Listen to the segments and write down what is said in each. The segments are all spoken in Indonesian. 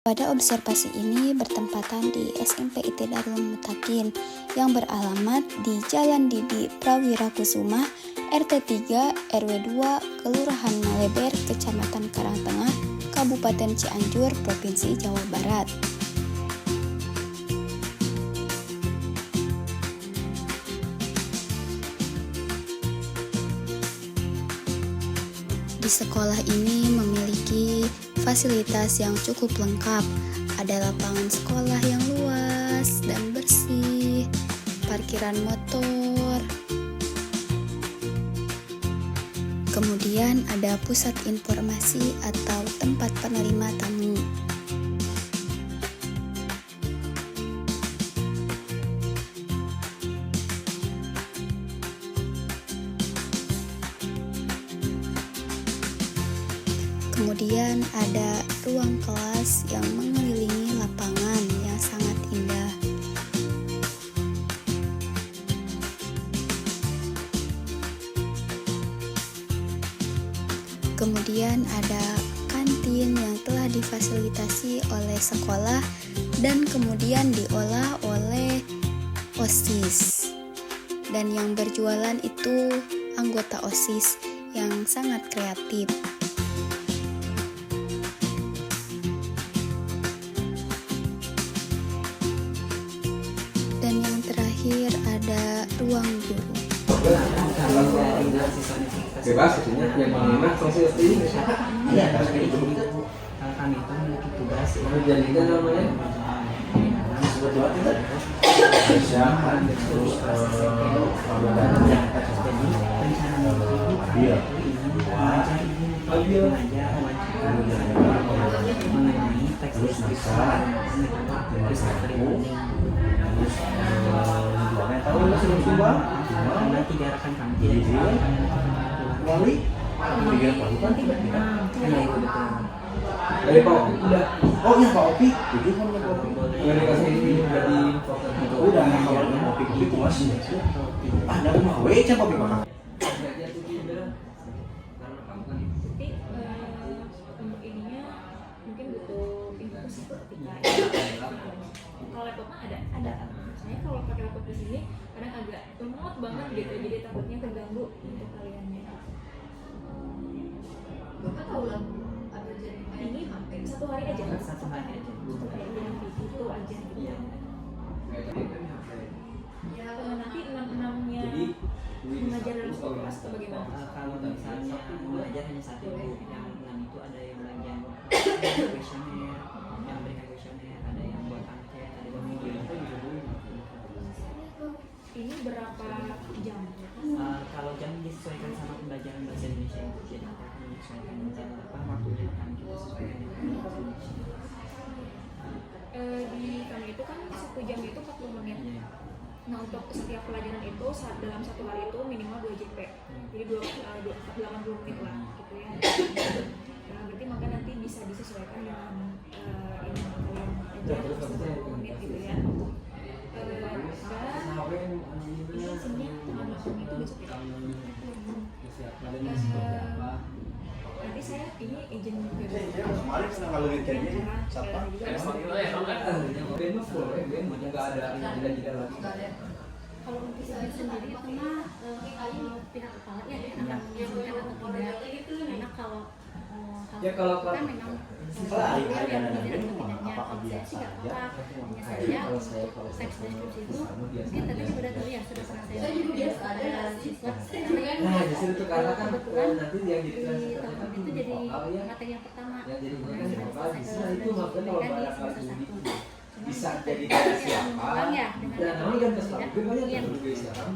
Pada observasi ini bertempatan di SMP IT Darul Mutakin yang beralamat di Jalan Didi Prawira Kusuma, RT 3 RW 2, Kelurahan Maleber, Kecamatan Karangtengah, Kabupaten Cianjur, Provinsi Jawa Barat. Di sekolah ini memiliki fasilitas yang cukup lengkap. Ada lapangan sekolah yang luas dan bersih, parkiran motor. Kemudian ada pusat informasi atau tempat penerima tamu. Kemudian ada ruang kelas yang mengelilingi lapangan yang sangat indah. Kemudian ada kantin yang telah difasilitasi oleh sekolah dan kemudian diolah oleh OSIS. Dan yang berjualan itu anggota OSIS yang sangat kreatif. Dan yang terakhir ada ruang guru. Bebas yang mengimak sosial ini. Iya, kami itu memiliki tugas Jadikan namanya sebetulnya kita persiapan terus mengenai teks karena tiga rekan kami tidak wali tiga pasukan tidak iya itu betul dari Pak Opi udah. oh iya Pak Opi itu kan Pak Opi Udah dikasih ini jadi udah kalau Pak Opi itu masih ada mah we coba Pak Opi Jadi untuk ininya mungkin butuh infus ketika kalau laptopnya ada. Saya kalau pakai laptop di sini kadang agak lemot banget gitu, jadi takutnya keganggu untuk kaliannya. Bapak tahu lah ada jadi Ini satu hari aja, satu hari aja, kayak bilang itu aja gitu. Ya nanti 6-6-nya mengajar dalam satu kelas atau bagaimana? kalau misalnya belajar hanya satu yang enam itu ada yang belajar kuesioner yang berikan kuesioner ada yang buat angket ada yang Ini berapa jam? kalau jam disesuaikan sama pembelajaran bahasa Indonesia jadi kita akan menyesuaikan jam apa waktunya akan kita sesuaikan dengan bahasa Indonesia. Di kami itu kan 1 jam itu 40 menit. Iya. Nah untuk setiap pelajaran itu dalam satu hari itu minimal 2 JP. Jadi 80 menit lah gitu ya. Nah, berarti maka nanti bisa disesuaikan dengan ini kalian ajar 40 menit gitu ya. Dan ini sebenarnya tanggal 8 itu besok ya. Nanti saya ini izin juga. Kemarin senang kalau weekendnya siapa? nggak ada tidak lagi. kalau untuk saya sendiri karena pihak kepalanya ya akan mengizinkan atau tidak karena kalau Ya, kalau kan memang yang menjadi tidaknya kalau saya sih nggak apa-apa hanya saja untuk teks deskripsi itu mungkin tadi sudah tahu ya sudah pernah saya biasa ada siswa Nah, justru itu karena kan kebetulan nanti yang di tahun itu jadi materi yang pertama yang jadi sudah kan selesai itu maksudnya kalau di ada semester 1 bisa jadi kayak siapa ya dan namanya kan pas tidak gue banyak kemudian juga sekarang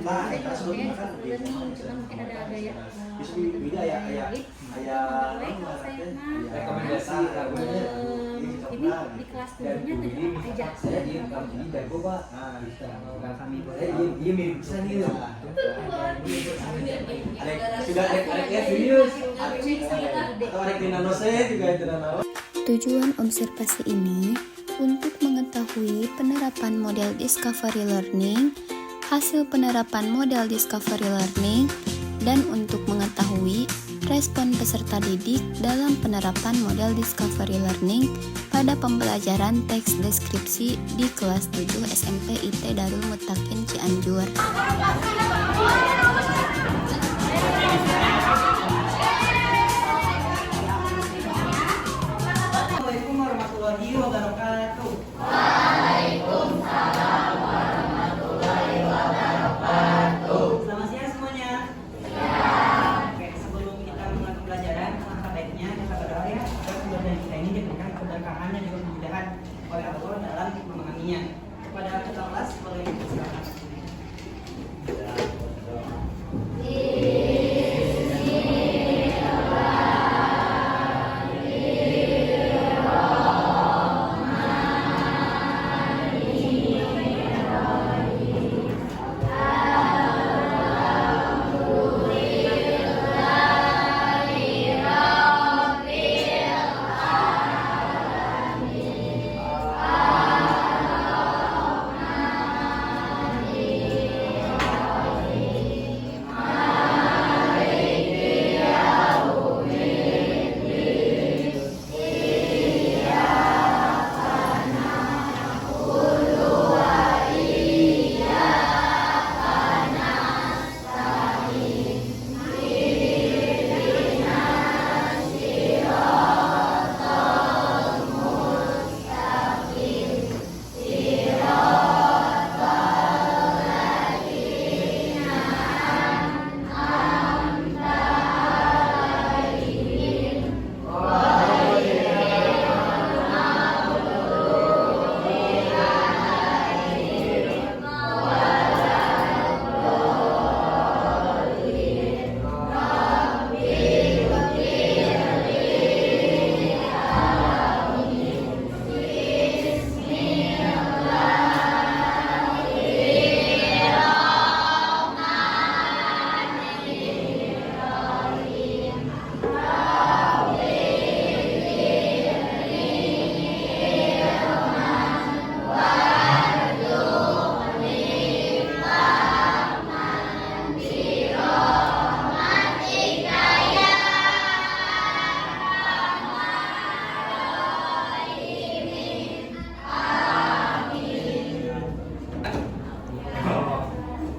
Nah, saya kita juga sebelumnya seperti kan learning cuma mungkin ada gaya bisa beda ya kayak kalau saya mah rekomendasi lagunya ini di kelas dan dulunya ini tuh apa aja saya di kamu ini jago pak bisa kalau kami boleh dia mirip bisa nih sudah ada serius atau ada Nano saya juga itu Nano. Tujuan observasi ini untuk mengetahui penerapan model discovery learning, hasil penerapan model discovery learning, dan untuk mengetahui respon peserta didik dalam penerapan model discovery learning pada pembelajaran teks deskripsi di kelas 7 SMP IT Darul Mutakin Cianjur. Assalamualaikum warahmatullahi wabarakatuh. Selamat siang semuanya. Oke, sebelum kita mulai pembelajaran, alangkah baiknya kita berdoa ya agar pembelajaran kita ini diberikan keberkahan dan juga kemudahan oleh Allah dalam memahaminya. Kepada ketua kelas boleh silakan.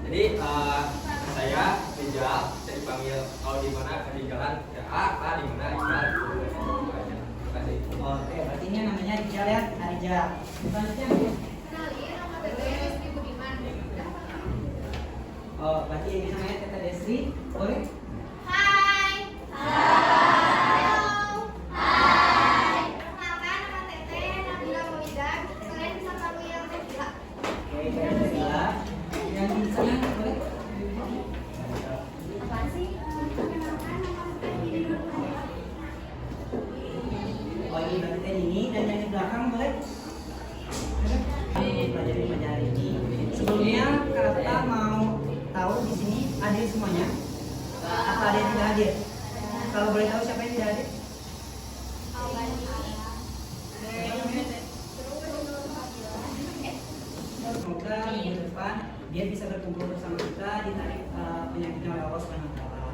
Jadi saya Rijal, saya dipanggil kalau di mana ketinggalan ya A di mana Rijal. Terima kasih. Oke, berarti ini namanya Rijal ya, Rijal. Selanjutnya, oh, berarti ini namanya Teta Desri, boleh? Oke, Nabila. Yang di sana boleh? Oh, ini berarti Teh ini dan yang di belakang boleh? Pelajari ini. Sebelumnya Kakak mau tahu di sini hadir semuanya? Apa ada yang tidak hadir? Kalau boleh tahu siapa yang tidak hadir? Semoga minggu depan dia bisa berkumpul bersama kita di tarik penyakitnya oleh Allah Subhanahu wa Ta'ala.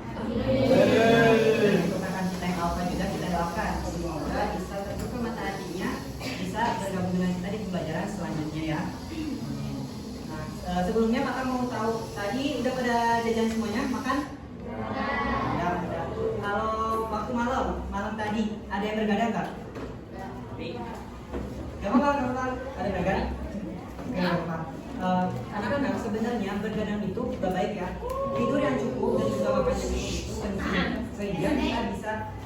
Untuk rekan kita yang alfa juga kita doakan semoga bisa terbuka mata hatinya, bisa bergabung dengan kita di pembelajaran selanjutnya ya. Nah, sebelumnya Kakak mau tahu tadi udah pada jajan semuanya makan? Ya, udah. Kalau waktu malam tadi ada yang bergadang nggak? Gak apa-apa, ada bergadang? Gak apa-apa. Anak-anak sebenarnya bergadang itu gak baik ya. Tidur yang cukup dan juga makan yang cukup itu penting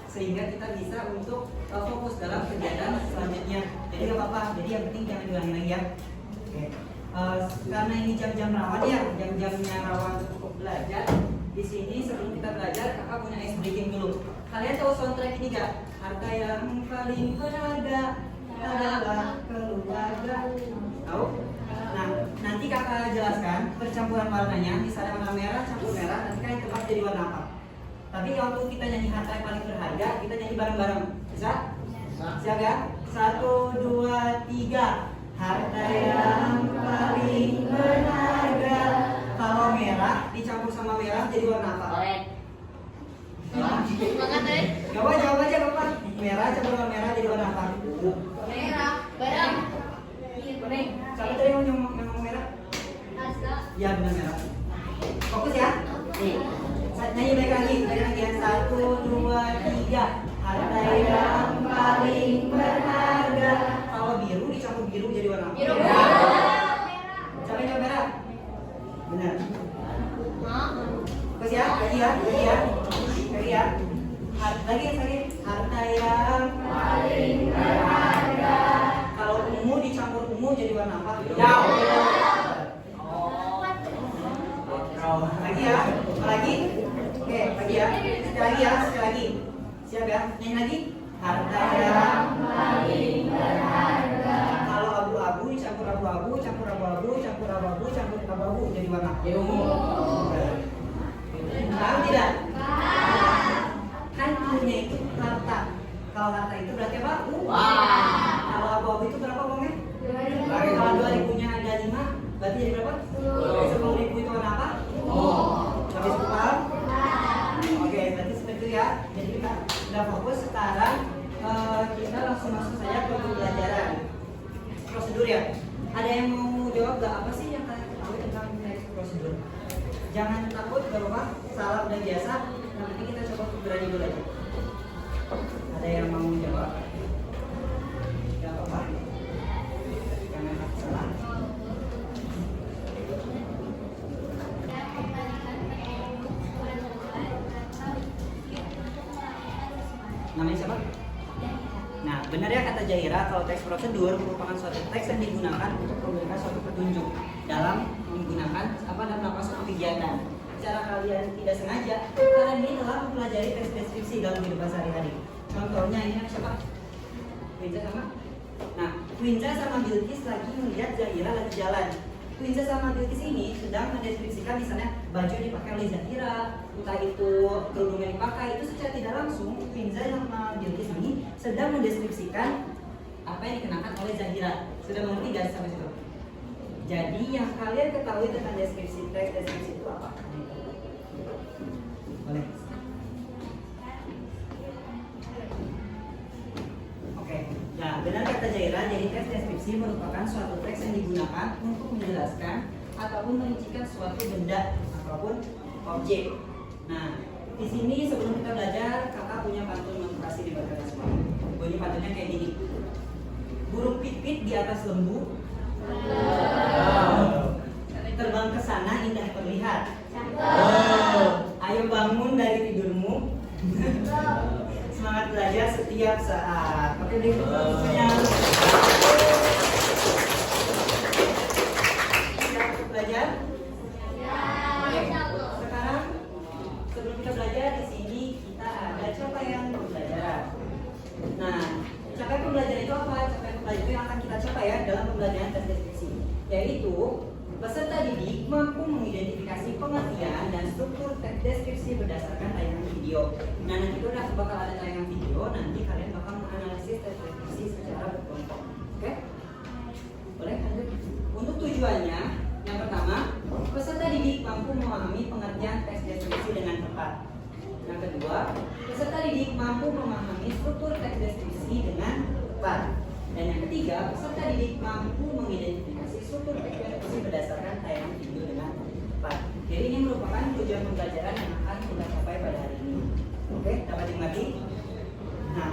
sehingga kita bisa untuk fokus dalam kegiatan selanjutnya. Jadi gak apa-apa. Jadi yang penting jangan diulangi lagi ya. Oke. Karena ini jam-jam rawan ya, jam-jamnya rawan untuk belajar. Di sini sebelum kita belajar, kakak punya ice breaking dulu. Kalian tahu soundtrack ini gak? Harta yang paling berharga adalah keluarga. Tahu? Nah, nanti kakak jelaskan percampuran warnanya. Misalnya warna merah campur merah, nanti kalian tebak jadi warna apa. Tapi waktu kita nyanyi harta yang paling berharga, kita nyanyi bareng-bareng. Bisa? Siap ya? 1, 2, 3. Harta yang paling berharga. Kalau merah dicampur sama merah jadi warna apa? Oranye. Nih, siapa tadi yang ngomong merah? Ya benar merah. Fokus ya. Nih, nyanyi baik lagi ya. 1, 2, 3. Harta yang paling berharga. Kalau biru dicampur biru jadi warna apa? Biru. Siapa yang jawab merah? Benar. Fokus ya, lagi ya. Lagi. Harta yang paling berharga. Kalau ungu dicampur ungu jadi warna apa? Hijau. Lagi ya. Lagi. Oke, lagi ya. Sekali lagi. Siap ya? Nyanyi lagi. Harta yang paling berharga. Kalau abu-abu dicampur abu-abu, campur abu-abu, campur abu-abu, campur abu-abu jadi warna ungu. Tahu tidak? Kan punya itu harta. Kalau harta itu berarti apa? Kalau abu-abu itu berapa uangnya? 2.000. Kalau 2.000-nya ada 5, berarti jadi berapa? 10.000 itu warna apa? Habis itu paham? Oke, berarti seperti itu ya. Jadi kita sudah fokus sekarang. Kita langsung masuk saja ke pembelajaran. Prosedur ya. Ada yang mau jawab gak? Apa sih yang kalian ketahui tentang prosedur? Jangan takut, gak apa-apa. Salah udah biasa. Nanti kita coba berani dulu aja. Ada yang mau jawab? Gak apa-apa. Jangan takut salah. Namanya siapa? Nah, benar ya kata Jaira, kalau teks prosedur merupakan suatu teks yang digunakan untuk memberikan suatu petunjuk dalam menggunakan dalam melakukan suatu kegiatan. Secara kalian tidak sengaja, kalian ini telah mempelajari teks deskripsi dalam kehidupan sehari-hari. Contohnya ini siapa? Winza sama? Nah, Winza sama Bilkis lagi melihat Zahira lagi jalan. Winza sama Bilkis ini sedang mendeskripsikan misalnya baju yang dipakai oleh Zahira, entah itu kerudung yang dipakai, itu secara tidak langsung Winza sama Bilkis ini sedang mendeskripsikan apa yang dikenakan oleh Zahira. Sudah mengerti guys sampai situ? Jadi yang kalian ketahui tentang deskripsi teks deskripsi itu apa? Boleh. Oke, nah benar kata Jaira, jadi teks deskripsi merupakan suatu teks yang digunakan untuk menjelaskan ataupun merincikan suatu benda ataupun objek. Nah, di sini sebelum kita belajar, kakak punya pantun motivasi di belakang semua. Bunyi pantunnya kayak gini. Burung pipit di atas lembu, terbang ke sana indah terlihat. Ayo bangun dari tidurmu. Semangat belajar setiap saat. Oke, berikutnya. Siap untuk belajar? Oke. Sekarang sebelum kita belajar di sini kita ada capaian pembelajaran. Nah, capaian pembelajaran itu apa? Capaian pembelajaran itu yang akan kita capai ya dalam pembelajaran teks deskripsi, yaitu peserta didik mampu mengidentifikasi pengertian dan struktur teks deskripsi berdasarkan tayangan video. Nah, nanti itu udah bakal ada tayangan video, nanti kalian bakal menganalisis teks deskripsi secara berkelompok. Oke? Boleh lanjut? Untuk tujuannya, yang pertama, peserta didik mampu memahami pengertian teks deskripsi dengan tepat. Yang kedua, peserta didik mampu memahami struktur teks deskripsi dengan tepat. Dan yang ketiga, peserta didik mampu mengidentifikasi struktur teks deskripsi berdasarkan tayangan video dengan tepat. Jadi ini merupakan tujuan pembelajaran yang akan kita capai pada hari ini. Oke, dapat dimengerti? Nah,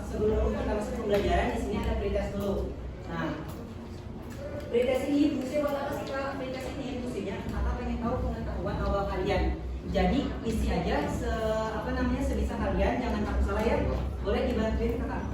sebelum kita masuk ke pembelajaran, di sini ada pretest dulu. Nah, pretest ini fungsinya buat apa sih Kak? Pretest ini fungsinya kakak pengen tahu pengetahuan awal kalian. Jadi isi aja sebisa kalian, jangan takut salah ya. Boleh dibantuin kakak?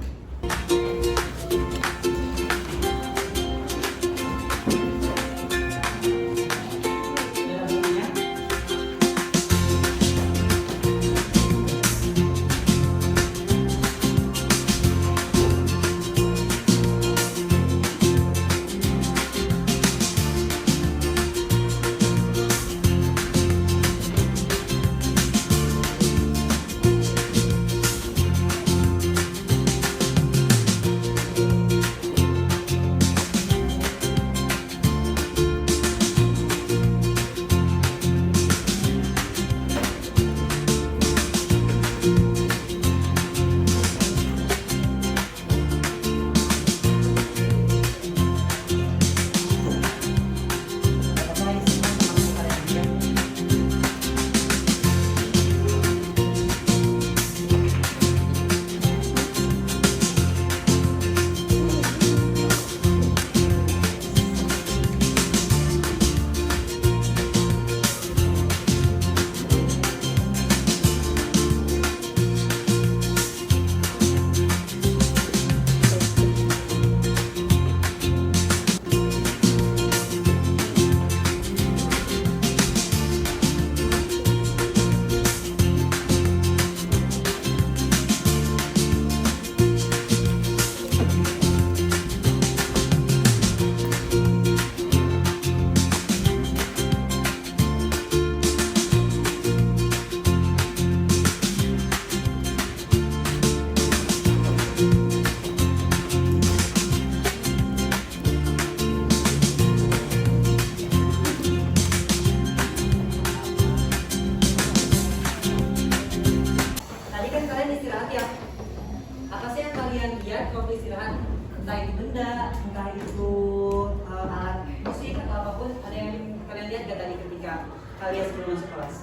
ada yang kalian lihat gak tadi ketika kalian sebelum masuk kelas?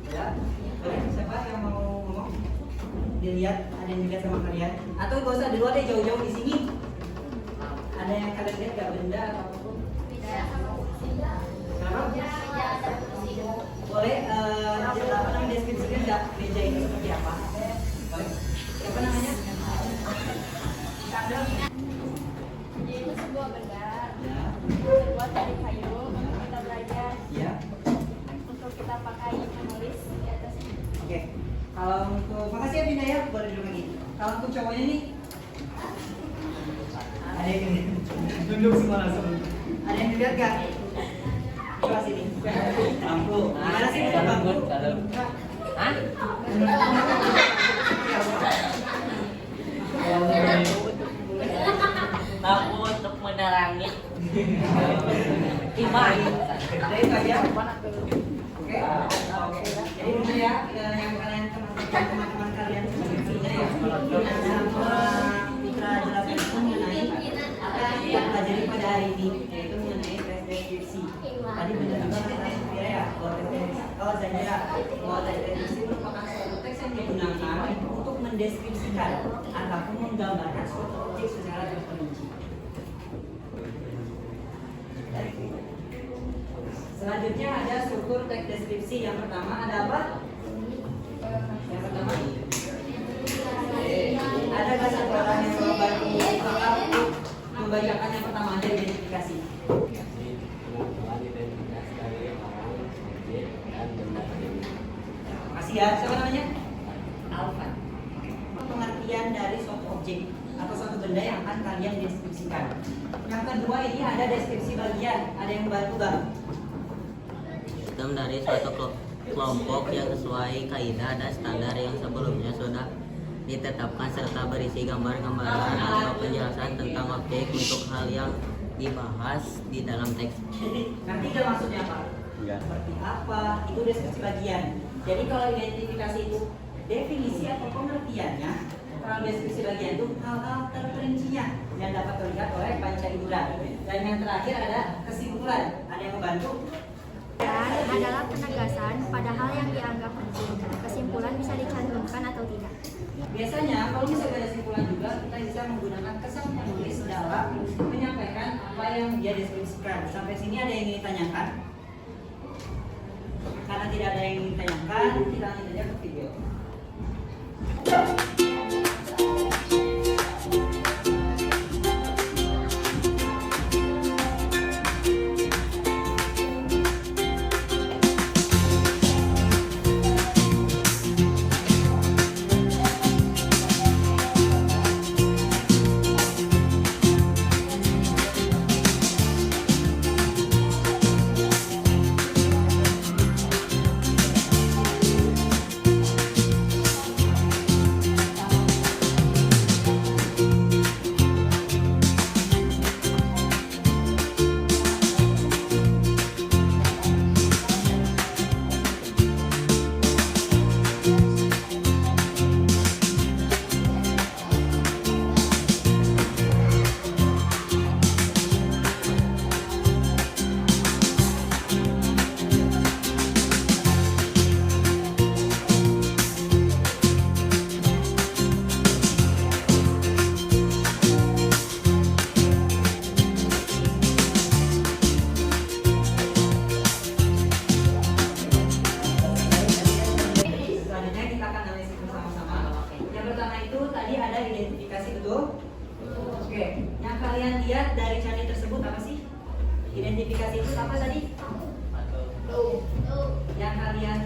Ya, boleh siapa yang mau ngomong? Dilihat, ada yang dilihat sama kalian? Atau gak usah di luar deh, jauh-jauh di sini. Ada yang kalian lihat gak benda atau apapun? Kenapa? Boleh apa namanya deskripsikan nggak meja itu seperti apa? Boleh? Siapa namanya? Yaitu sebuah benda Ya. terbuat dari kayu untuk kita belajar, Ya. untuk kita pakai menulis di atasnya. Oke. Kalau untuk makasih ya Binda ya, boleh duduk lagi. Kalau untuk cowoknya nih, ada yang duduk semua langsung. Ada yang dilihat nggak? Coba sini. Lampu. Mana sih lampu? Hah? Lampu untuk menerangi. Iman. Jadi itu aja. Oke. Oke. Jadi dulu ya, yang kalian teman-teman kalian sebenarnya ya. Kita jelaskan itu mengenai apa yang kita pelajari pada hari ini, yaitu mengenai tes deskripsi. Tadi benar juga kata Sofia ya, kalau Zahira, bahwa tes deskripsi merupakan suatu teks yang digunakan untuk mendeskripsikan ataupun menggambarkan suatu objek secara terperinci. Selanjutnya ada struktur teks deskripsi. Yang pertama ada apa? Yang pertama ada nggak satu orang yang membantu kakak untuk membacakan yang pertama ada identifikasi. Makasih ya. Siapa namanya? Alvan. Pengertian dari suatu objek atau suatu benda yang akan kalian deskripsikan. Yang kedua ini ada deskripsi bagian. Ada yang membantu nggak? Sistem dari suatu kelompok yang sesuai kaidah dan standar yang sebelumnya sudah ditetapkan serta berisi gambar-gambaran atau penjelasan tentang objek untuk hal yang dibahas di dalam teks. Nanti nggak maksudnya apa? Seperti apa? Itu deskripsi bagian. Jadi kalau identifikasi itu definisi atau pengertiannya, kalau deskripsi bagian itu hal-hal terperincinya yang dapat terlihat oleh panca indera. Dan yang terakhir ada kesimpulan. Ada yang membantu? Dan adalah penegasan pada hal yang dianggap penting. Kesimpulan bisa dicantumkan atau tidak. Biasanya kalau misalnya ada kesimpulan juga kita bisa menggunakan kesan penulis dalam menyampaikan apa yang dia deskripsikan. Sampai sini ada yang ingin ditanyakan? Karena tidak ada yang ingin ditanyakan, kita lanjut aja ke video. Identifikasi itu apa tadi? Yang kalian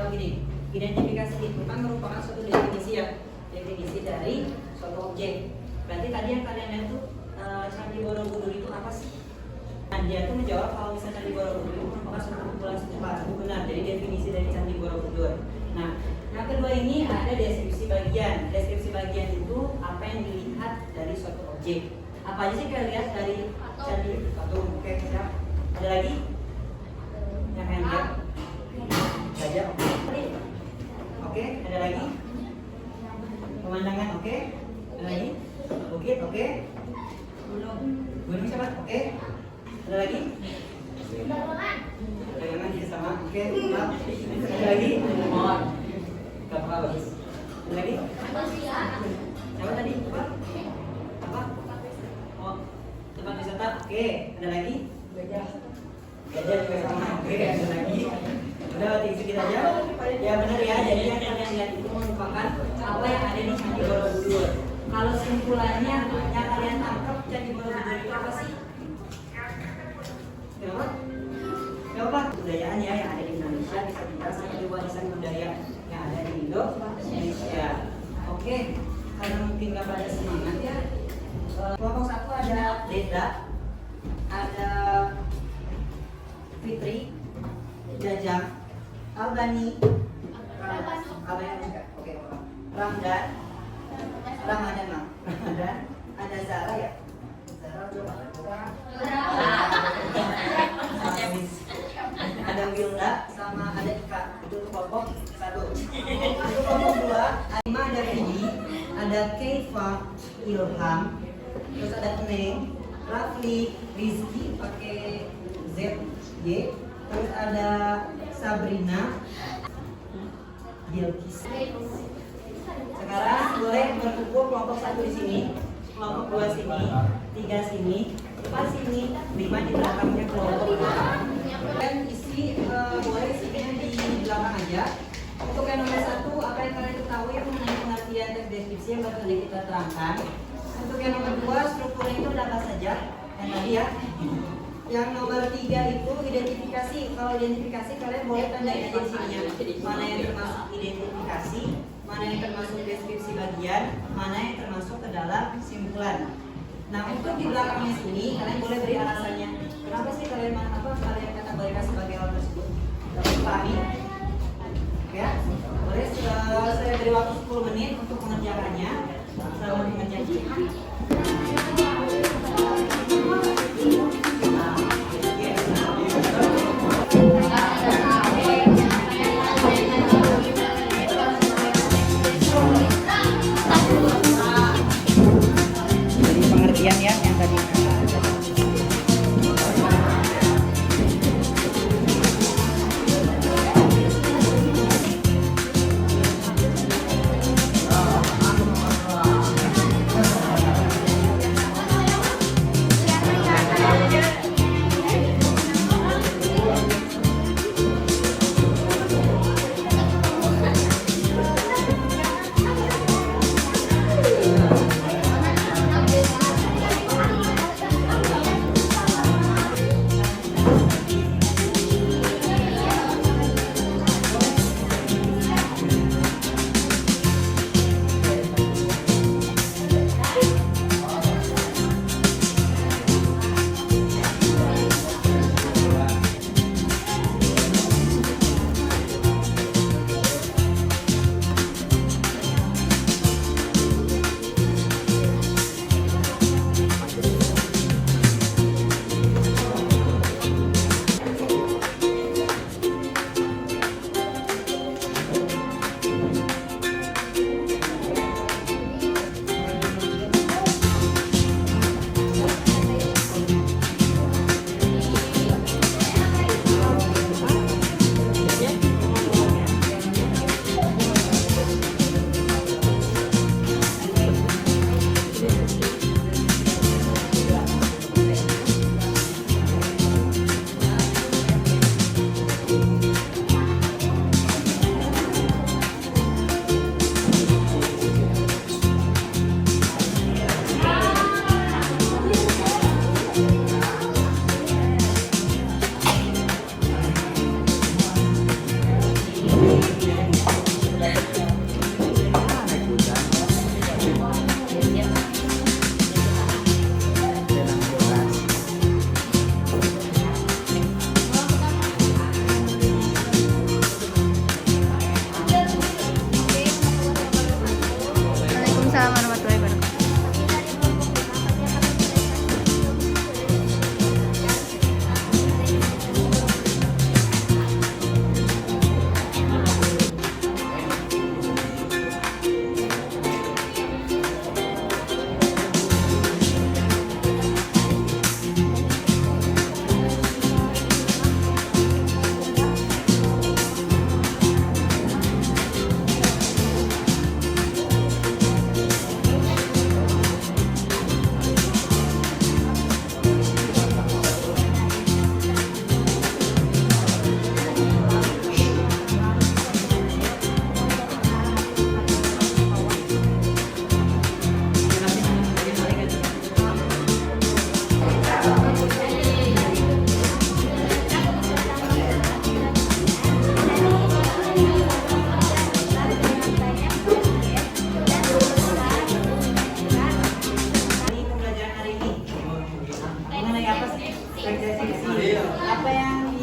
begini, identifikasi itu kan merupakan suatu definisi ya, definisi dari suatu objek. Berarti tadi yang kalian lihat tuh Candi Borobudur itu apa sih? Nah, dia tuh menjawab kalau misalnya Candi Borobudur itu merupakan suatu kumpulan stupa. Benar, jadi definisi dari Candi Borobudur. Nah, yang kedua ini ada deskripsi bagian. Deskripsi bagian itu apa yang dilihat dari suatu objek. Apa aja sih kalian lihat dari Candi Patung? Oke, siap. Ada lagi? Yang kalian lihat? Gajah, oke. Oke, ada lagi? Pemandangan, oke. Ada lagi? Bukit, oke. Gunung siapa? Oke. Ada lagi? Pegangan di sama. Oke, maaf. Ada lagi? Mohon. Apa bagus? Ada lagi? Siapa tadi? Apa? Oh, tempat wisata. Oke, ada lagi? Gajah juga sama. Oke, ada lagi? Udah waktu itu kita aja. Ya benar ya. Jadi yang kalian lihat itu merupakan apa yang ada di Candi Borobudur. Kalau simpulannya yang kalian tangkap Candi Borobudur itu apa sih? Kenapa? Kenapa? Kebudayaan ya yang ada di Indonesia bisa dibilang sama juga warisan budaya yang ada di Indonesia. Oke, karena mungkin nggak pada semangat ya. Kelompok 1 ada Deda, ada Fitri, Jajang, Albani, oke, Ramdan, Ramadan, ada Zara ya. Ada Wilda sama ada Ika. Itu kelompok 1. Untuk kelompok 2 ada Vidi, ada Keifa, Ilham, terus ada Neng, Rafli, Rizky pakai Z, Y, terus ada Sabrina, Bilkis. Sekarang boleh berkumpul kelompok 1 di sini, kelompok 2 sini, 3 sini, 4 sini, 5 di belakangnya kelompok 2. Dan isi boleh isinya di belakang aja. Untuk yang nomor 1, apa yang kalian ketahui mengenai pengertian teks deskripsi yang baru tadi kita terangkan. Untuk yang nomor 2, strukturnya itu ada apa saja? Yang tadi ya. Yang nomor 3 itu identifikasi. Kalau identifikasi kalian boleh tandain aja di sininya. Mana yang termasuk identifikasi, mana yang termasuk deskripsi bagian, mana yang termasuk ke dalam simpulan. Nah, untuk di belakangnya sini kalian boleh beri alasannya. Kenapa sih kalian kalian kategorikan sebagai hal tersebut? Dapat pahami? Ya, boleh saya beri waktu 10 menit untuk mengerjakannya. Selamat mengerjakan. Jadi pengertian ya yang tadi.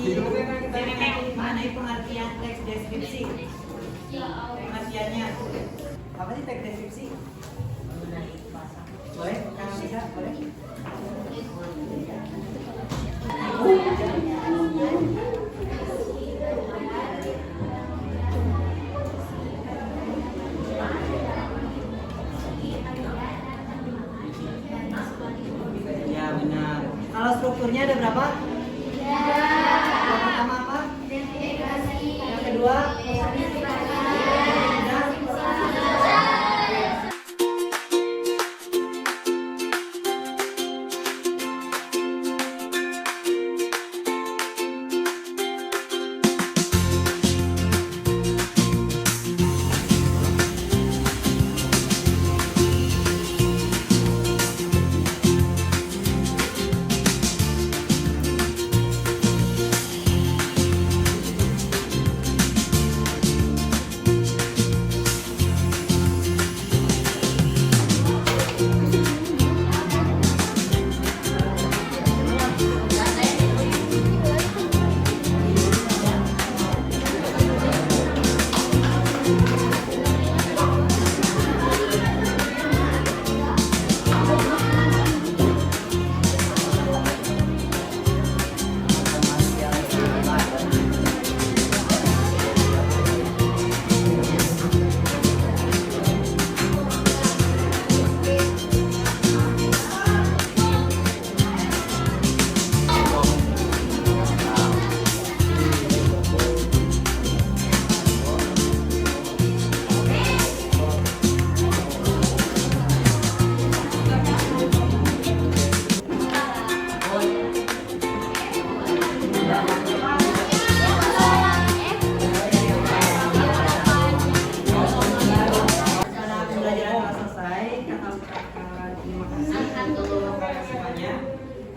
Sebelumnya kita mengenai pengertian teks deskripsi. Pengertiannya apa sih teks deskripsi? Boleh? Kang bisa? Boleh? Ya benar. Kalau strukturnya ada berapa? Yang pertama apa? Yang kedua?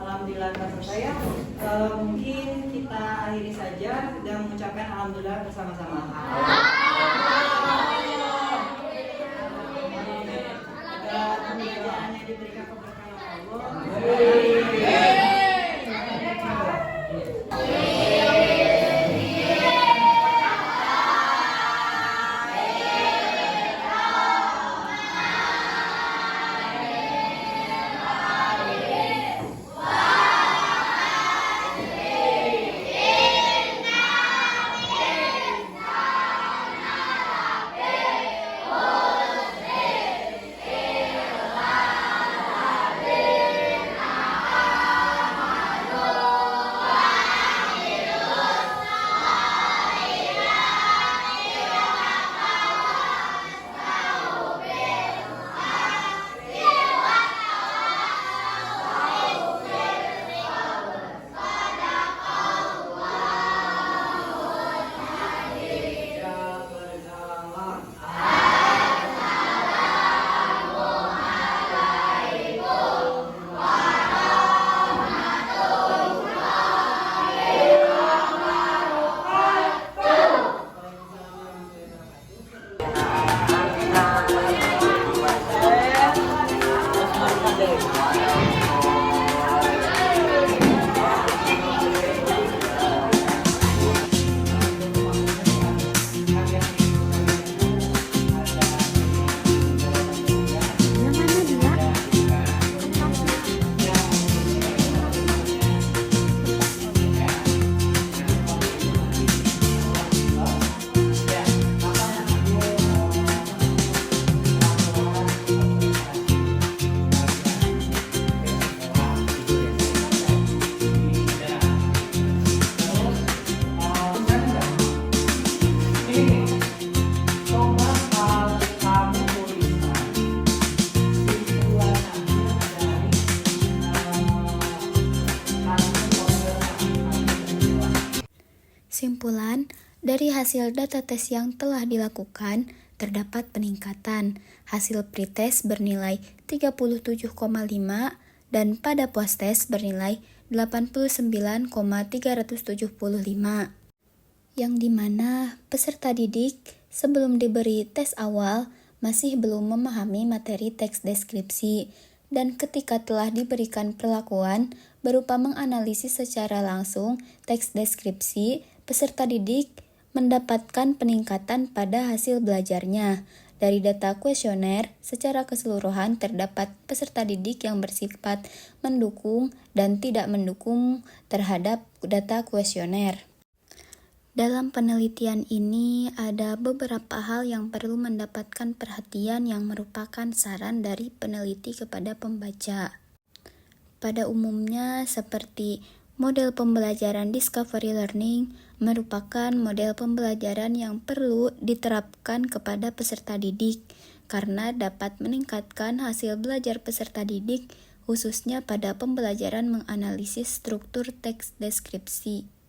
Alhamdulillah telah selesai ya. Mungkin kita akhiri saja dan mengucapkan alhamdulillah bersama-sama. Agar pembelajaran yang diberikan keberkahan Allah. Simpulan, dari hasil data tes yang telah dilakukan, terdapat peningkatan. Hasil pretest bernilai 37,5 dan pada posttest bernilai 89,375. Yang dimana peserta didik sebelum diberi tes awal masih belum memahami materi teks deskripsi, dan ketika telah diberikan perlakuan berupa menganalisis secara langsung teks deskripsi, peserta didik mendapatkan peningkatan pada hasil belajarnya. Dari data kuesioner, secara keseluruhan terdapat peserta didik yang bersifat mendukung dan tidak mendukung terhadap data kuesioner. Dalam penelitian ini, ada beberapa hal yang perlu mendapatkan perhatian yang merupakan saran dari peneliti kepada pembaca. Pada umumnya, seperti model pembelajaran discovery learning merupakan model pembelajaran yang perlu diterapkan kepada peserta didik karena dapat meningkatkan hasil belajar peserta didik, khususnya pada pembelajaran menganalisis struktur teks deskripsi.